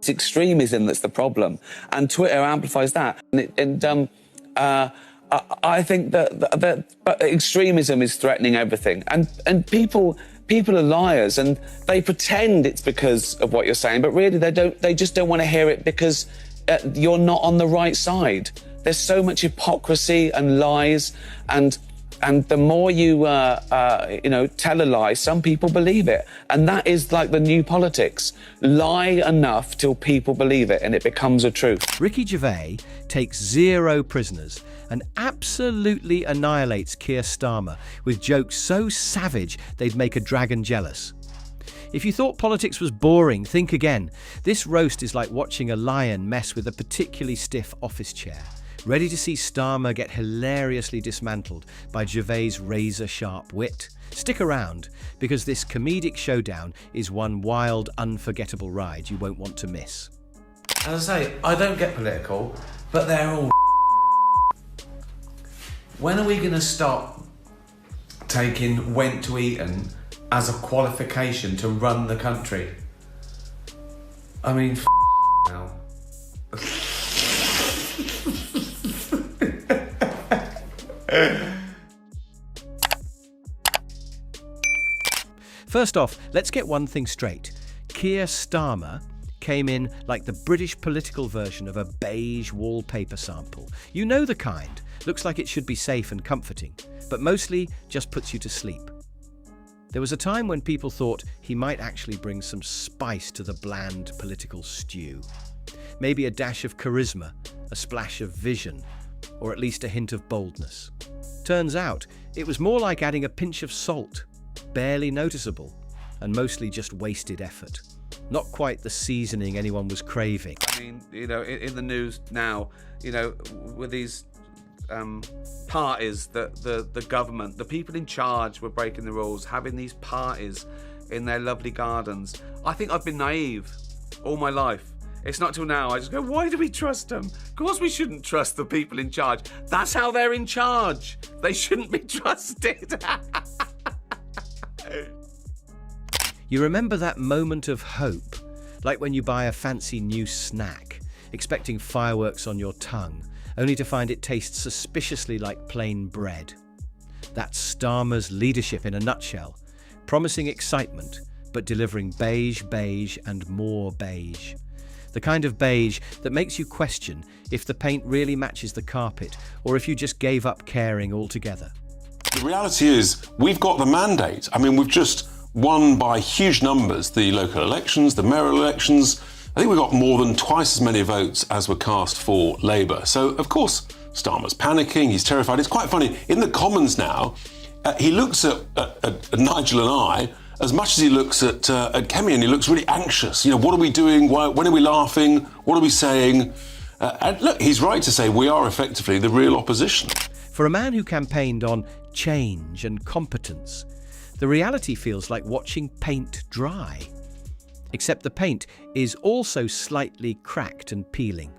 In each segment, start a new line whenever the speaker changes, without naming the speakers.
It's extremism that's the problem, and Twitter amplifies that. I think that extremism is threatening everything, and people are liars, and they pretend it's because of what you're saying, but really they just don't want to hear it because you're not on the right side. There's so much hypocrisy and lies, and the more you tell a lie, some people believe it, and that is like the new politics. Lie enough till people believe it, and it becomes a truth.
Ricky Gervais takes 0 prisoners and absolutely annihilates Keir Starmer with jokes so savage they'd make a dragon jealous. If you thought politics was boring, think again. This roast is like watching a lion mess with a particularly stiff office chair, ready to see Starmer get hilariously dismantled by Gervais' razor-sharp wit. Stick around, because this comedic showdown is one wild, unforgettable ride you won't want to miss.
As I say, I don't get political, but they're all When are we going to stop taking went to Eton as a qualification to run the country? I mean, now.
First off, let's get one thing straight. Keir Starmer came in like the British political version of a beige wallpaper sample. You know the kind. Looks like it should be safe and comforting, but mostly just puts you to sleep. There was a time when people thought he might actually bring some spice to the bland political stew. Maybe a dash of charisma, a splash of vision, or at least a hint of boldness. Turns out, it was more like adding a pinch of salt, barely noticeable, and mostly just wasted effort. Not quite the seasoning anyone was craving.
I mean, in the news now, with these parties that the government, the people in charge were breaking the rules, having these parties in their lovely gardens. I think I've been naive all my life. It's not till now I just go, why do we trust them? Of course we shouldn't trust the people in charge. That's how they're in charge. They shouldn't be trusted.
You remember that moment of hope, like when you buy a fancy new snack, expecting fireworks on your tongue, only to find it tastes suspiciously like plain bread. That's Starmer's leadership in a nutshell, promising excitement, but delivering beige, beige, and more beige. The kind of beige that makes you question if the paint really matches the carpet, or if you just gave up caring altogether.
The reality is, we've got the mandate. I mean, we've just won by huge numbers the local elections, the mayoral elections. I think we got more than twice as many votes as were cast for Labour. So, of course, Starmer's panicking, he's terrified. It's quite funny, in the Commons now, he looks at Nigel and I as much as he looks at Kemi, and he looks really anxious. What are we doing? When are we laughing? What are we saying? And look, he's right to say we are effectively the real opposition.
For a man who campaigned on change and competence, the reality feels like watching paint dry. Except the paint is also slightly cracked and peeling.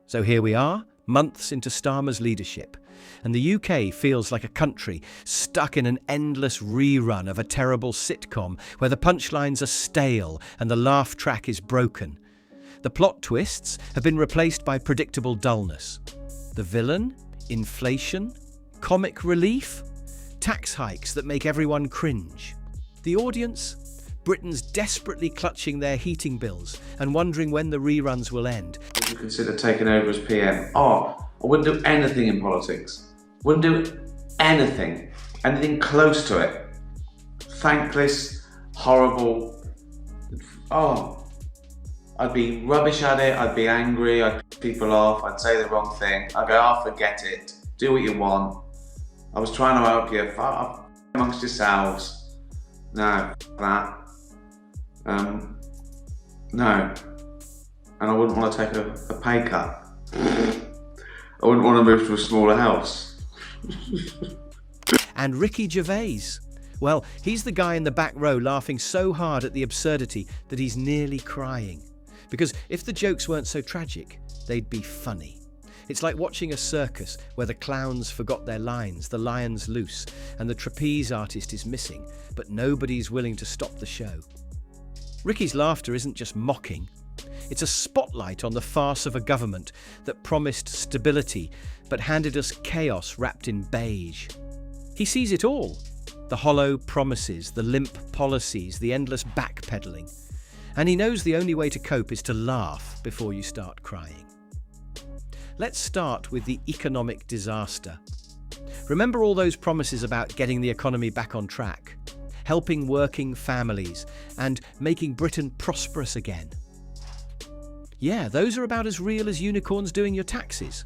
So here we are, months into Starmer's leadership, and the UK feels like a country stuck in an endless rerun of a terrible sitcom where the punchlines are stale and the laugh track is broken. The plot twists have been replaced by predictable dullness. The villain? Inflation? Comic relief? Tax hikes that make everyone cringe. The audience? Britons desperately clutching their heating bills and wondering when the reruns will end.
Would you consider taking over as PM? I wouldn't do anything in politics. Wouldn't do anything close to it. Thankless, horrible. I'd be rubbish at it, I'd be angry, I'd piss people off, I'd say the wrong thing. I'd go, forget it, do what you want. I was trying to help you, amongst yourselves. No, that. No. And I wouldn't want to take a pay cut. I wouldn't want to move to a smaller house.
And Ricky Gervais. Well, he's the guy in the back row laughing so hard at the absurdity that he's nearly crying. Because if the jokes weren't so tragic, they'd be funny. It's like watching a circus where the clowns forgot their lines, the lion's loose, and the trapeze artist is missing, but nobody's willing to stop the show. Ricky's laughter isn't just mocking, It's a spotlight on the farce of a government that promised stability but handed us chaos wrapped in beige. He sees it all: the hollow promises, the limp policies, the endless backpedaling. And he knows the only way to cope is to laugh before you start crying. Let's start with the economic disaster. Remember all those promises about getting the economy back on track, helping working families, and making Britain prosperous again? Yeah, those are about as real as unicorns doing your taxes.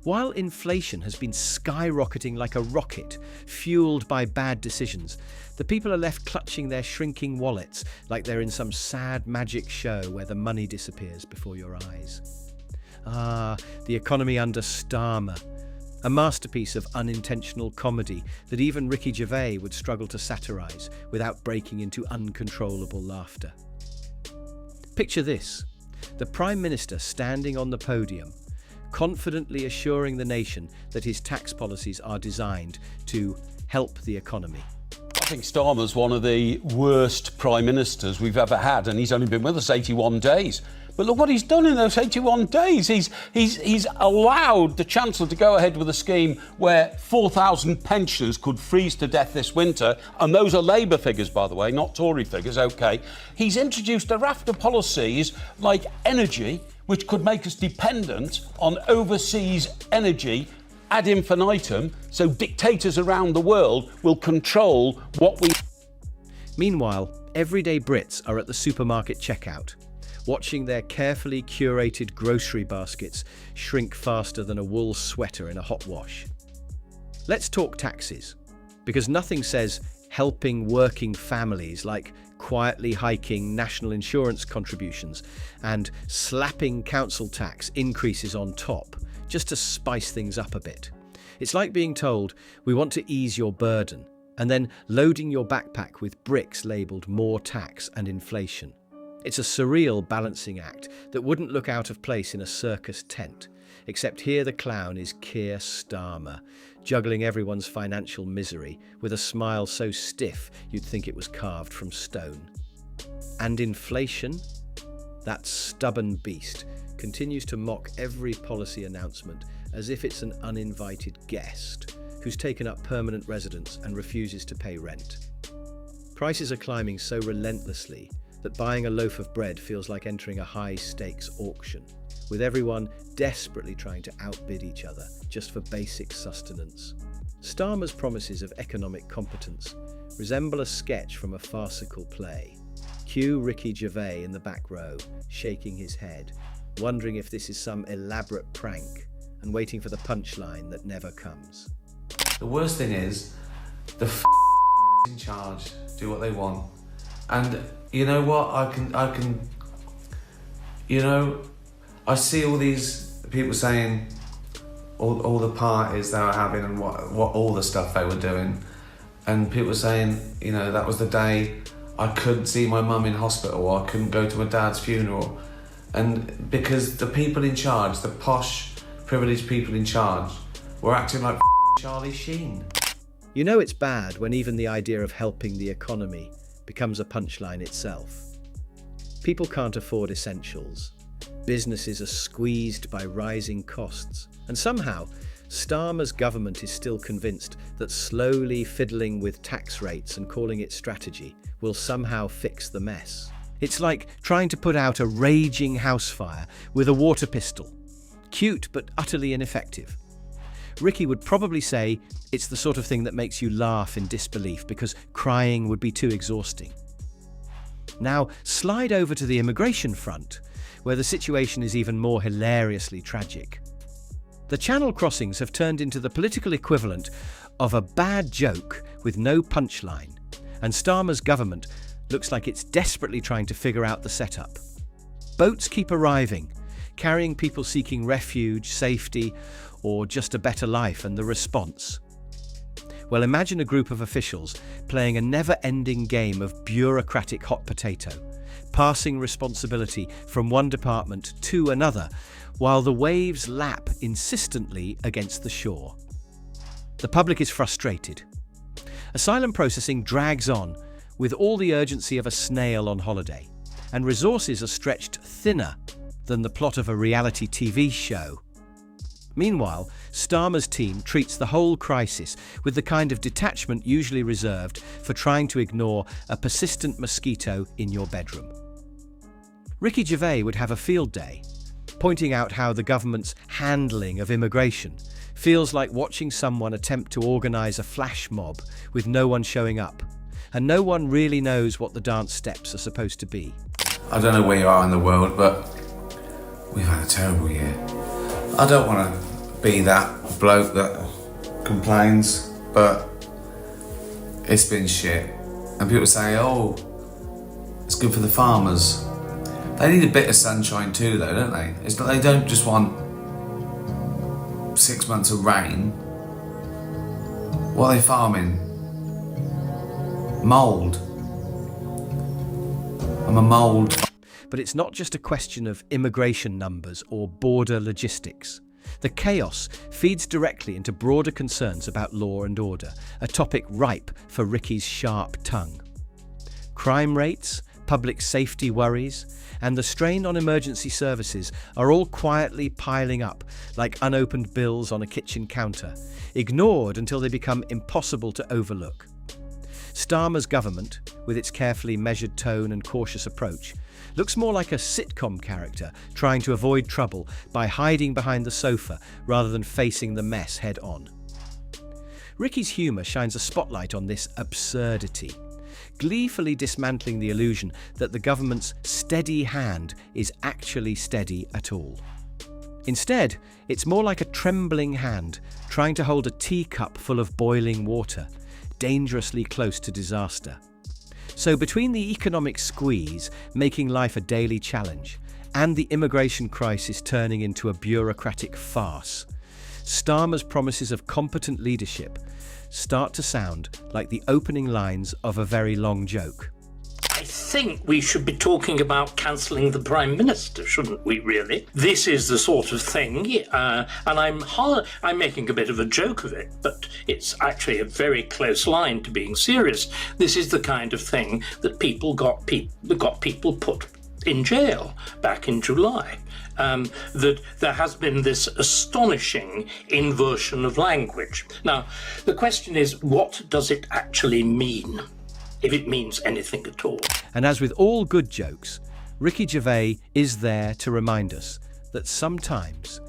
While inflation has been skyrocketing like a rocket, fueled by bad decisions, the people are left clutching their shrinking wallets like they're in some sad magic show where the money disappears before your eyes. Ah, the economy under Starmer, a masterpiece of unintentional comedy that even Ricky Gervais would struggle to satirise without breaking into uncontrollable laughter. Picture this: the Prime Minister standing on the podium, confidently assuring the nation that his tax policies are designed to help the economy.
I think Starmer's one of the worst Prime Ministers we've ever had, and he's only been with us 81 days. But look what he's done in those 81 days. He's allowed the Chancellor to go ahead with a scheme where 4,000 pensioners could freeze to death this winter, and those are Labour figures, by the way, not Tory figures, OK. He's introduced a raft of policies like energy, which could make us dependent on overseas energy ad infinitum, so dictators around the world will control what we...
Meanwhile, everyday Brits are at the supermarket checkout, watching their carefully curated grocery baskets shrink faster than a wool sweater in a hot wash. Let's talk taxes, because nothing says helping working families like quietly hiking national insurance contributions and slapping council tax increases on top, just to spice things up a bit. It's like being told, we want to ease your burden, and then loading your backpack with bricks labelled more tax and inflation. It's a surreal balancing act that wouldn't look out of place in a circus tent, except here the clown is Keir Starmer, juggling everyone's financial misery with a smile so stiff you'd think it was carved from stone. And inflation? That stubborn beast continues to mock every policy announcement as if it's an uninvited guest who's taken up permanent residence and refuses to pay rent. Prices are climbing so relentlessly that buying a loaf of bread feels like entering a high-stakes auction, with everyone desperately trying to outbid each other just for basic sustenance. Starmer's promises of economic competence resemble a sketch from a farcical play. Cue Ricky Gervais in the back row, shaking his head, wondering if this is some elaborate prank and waiting for the punchline that never comes.
The worst thing is, the in charge do what they want. And you know what, I see all these people saying all the parties they were having and what all the stuff they were doing, and people saying, that was the day I couldn't see my mum in hospital, or I couldn't go to my dad's funeral, and because the people in charge, the posh, privileged people in charge, were acting like Charlie Sheen.
You know it's bad when even the idea of helping the economy becomes a punchline itself. People can't afford essentials. Businesses are squeezed by rising costs. And somehow, Starmer's government is still convinced that slowly fiddling with tax rates and calling it strategy will somehow fix the mess. It's like trying to put out a raging house fire with a water pistol. Cute, but utterly ineffective. Ricky would probably say it's the sort of thing that makes you laugh in disbelief because crying would be too exhausting. Now, slide over to the immigration front, where the situation is even more hilariously tragic. The Channel crossings have turned into the political equivalent of a bad joke with no punchline, and Starmer's government looks like it's desperately trying to figure out the setup. Boats keep arriving, carrying people seeking refuge, safety, or just a better life, and the response? Well, imagine a group of officials playing a never-ending game of bureaucratic hot potato, passing responsibility from one department to another, while the waves lap insistently against the shore. The public is frustrated. Asylum processing drags on with all the urgency of a snail on holiday. and resources are stretched thinner than the plot of a reality TV show. Meanwhile, Starmer's team treats the whole crisis with the kind of detachment usually reserved for trying to ignore a persistent mosquito in your bedroom. Ricky Gervais would have a field day, pointing out how the government's handling of immigration feels like watching someone attempt to organise a flash mob with no one showing up, and no one really knows what the dance steps are supposed to be.
I don't know where you are in the world, but we've had a terrible year. I don't want to be that bloke that complains, but it's been shit. And people say, oh, it's good for the farmers. They need a bit of sunshine too, though, don't they? It's not, they don't just want 6 months of rain. What are they farming? Mould. I'm a mould.
But it's not just a question of immigration numbers or border logistics. The chaos feeds directly into broader concerns about law and order, a topic ripe for Ricky's sharp tongue. Crime rates, public safety worries, and the strain on emergency services are all quietly piling up like unopened bills on a kitchen counter, ignored until they become impossible to overlook. Starmer's government, with its carefully measured tone and cautious approach, looks more like a sitcom character trying to avoid trouble by hiding behind the sofa rather than facing the mess head on. Ricky's humour shines a spotlight on this absurdity, gleefully dismantling the illusion that the government's steady hand is actually steady at all. Instead, it's more like a trembling hand trying to hold a teacup full of boiling water, dangerously close to disaster. So between the economic squeeze making life a daily challenge and the immigration crisis turning into a bureaucratic farce, Starmer's promises of competent leadership start to sound like the opening lines of a very long joke.
I think we should be talking about cancelling the Prime Minister, shouldn't we, really? This is the sort of thing, and I'm making a bit of a joke of it, but it's actually a very close line to being serious. This is the kind of thing that got people put in jail back in July. That there has been this astonishing inversion of language. Now, the question is, what does it actually mean? If it means anything at all.
And as with all good jokes, Ricky Gervais is there to remind us that sometimes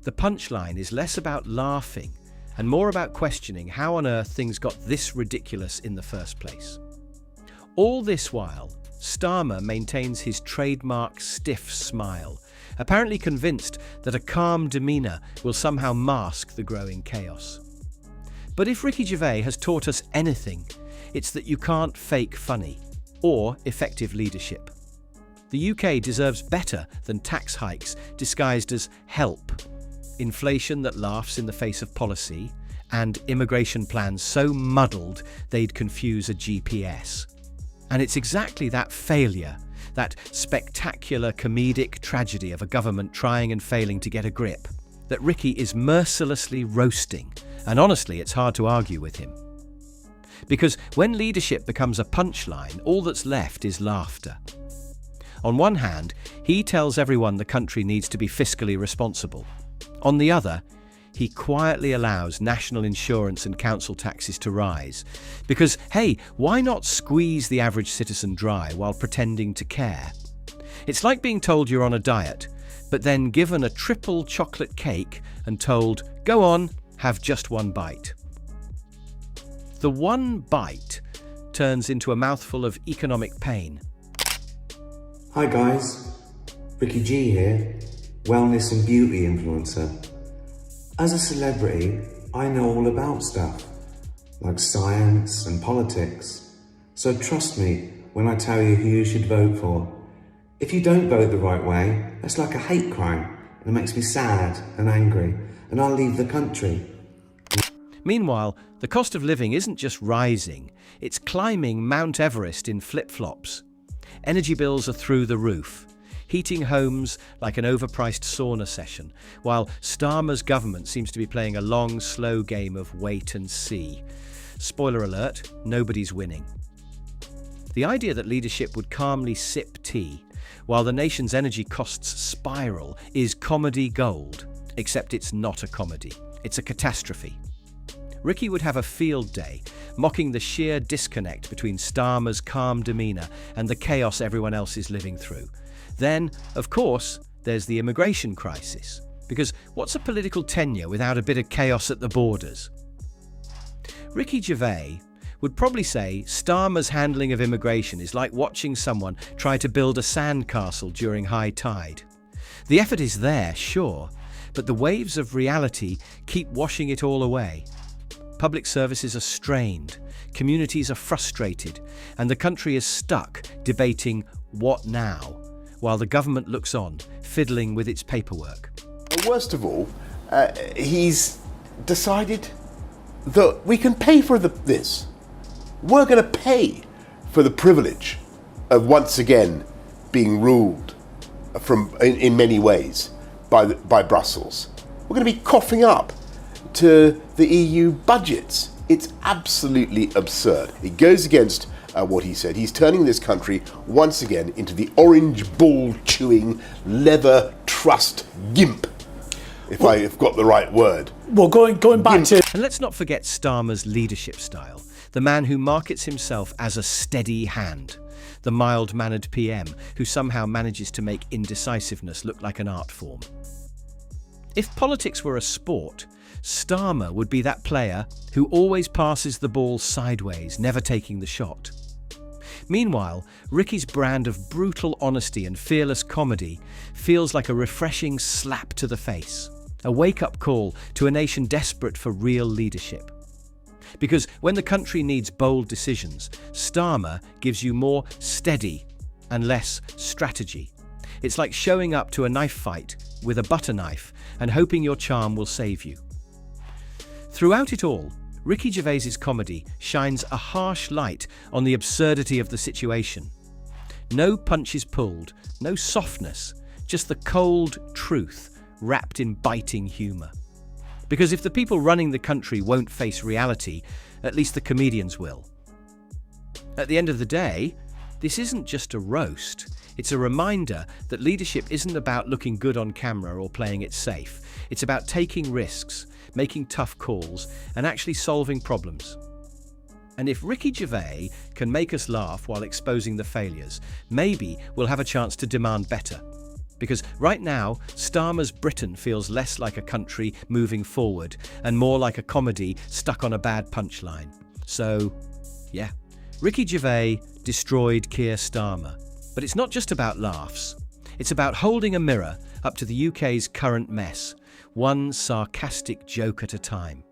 the punchline is less about laughing and more about questioning how on earth things got this ridiculous in the first place. All this while, Starmer maintains his trademark stiff smile, apparently convinced that a calm demeanour will somehow mask the growing chaos. But if Ricky Gervais has taught us anything, it's that you can't fake funny or effective leadership. The UK deserves better than tax hikes disguised as help, inflation that laughs in the face of policy, and immigration plans so muddled they'd confuse a GPS. And it's exactly that failure, that spectacular comedic tragedy of a government trying and failing to get a grip, that Ricky is mercilessly roasting, and honestly, it's hard to argue with him. Because when leadership becomes a punchline, all that's left is laughter. On one hand, he tells everyone the country needs to be fiscally responsible. On the other, he quietly allows national insurance and council taxes to rise. Because, hey, why not squeeze the average citizen dry while pretending to care? It's like being told you're on a diet, but then given a triple chocolate cake and told, go on, have just one bite. The one bite turns into a mouthful of economic pain.
Hi guys, Ricky G here, wellness and beauty influencer. As a celebrity, I know all about stuff, like science and politics. So trust me when I tell you who you should vote for. If you don't vote the right way, that's like a hate crime, and it makes me sad and angry, and I'll leave the country.
Meanwhile, the cost of living isn't just rising, it's climbing Mount Everest in flip-flops. Energy bills are through the roof, heating homes like an overpriced sauna session, while Starmer's government seems to be playing a long, slow game of wait and see. Spoiler alert, nobody's winning. The idea that leadership would calmly sip tea while the nation's energy costs spiral, is comedy gold. Except it's not a comedy. It's a catastrophe. Ricky would have a field day, mocking the sheer disconnect between Starmer's calm demeanour and the chaos everyone else is living through. Then, of course, there's the immigration crisis. Because what's a political tenure without a bit of chaos at the borders? Ricky Gervais would probably say Starmer's handling of immigration is like watching someone try to build a sandcastle during high tide. The effort is there, sure, but the waves of reality keep washing it all away. Public services are strained, communities are frustrated, and the country is stuck debating what now, while the government looks on, fiddling with its paperwork.
Worst of all, he's decided that we can pay for this. We're going to pay for the privilege of once again being ruled in many ways by Brussels. We're going to be coughing up to the EU budgets. It's absolutely absurd. It goes against what he said. He's turning this country once again into the orange ball chewing leather trust gimp, if I've got the right word.
Well, going back to...
And let's not forget Starmer's leadership style, the man who markets himself as a steady hand, the mild-mannered PM who somehow manages to make indecisiveness look like an art form. If politics were a sport, Starmer would be that player who always passes the ball sideways, never taking the shot. Meanwhile, Ricky's brand of brutal honesty and fearless comedy feels like a refreshing slap to the face, a wake-up call to a nation desperate for real leadership. Because when the country needs bold decisions, Starmer gives you more steady and less strategy. It's like showing up to a knife fight with a butter knife and hoping your charm will save you. Throughout it all, Ricky Gervais's comedy shines a harsh light on the absurdity of the situation. No punches pulled, no softness, just the cold truth wrapped in biting humour. Because if the people running the country won't face reality, at least the comedians will. At the end of the day, this isn't just a roast. It's a reminder that leadership isn't about looking good on camera or playing it safe. It's about taking risks, making tough calls, and actually solving problems. And if Ricky Gervais can make us laugh while exposing the failures, maybe we'll have a chance to demand better. Because right now, Starmer's Britain feels less like a country moving forward and more like a comedy stuck on a bad punchline. So, yeah, Ricky Gervais destroyed Keir Starmer. But it's not just about laughs. It's about holding a mirror up to the UK's current mess, one sarcastic joke at a time.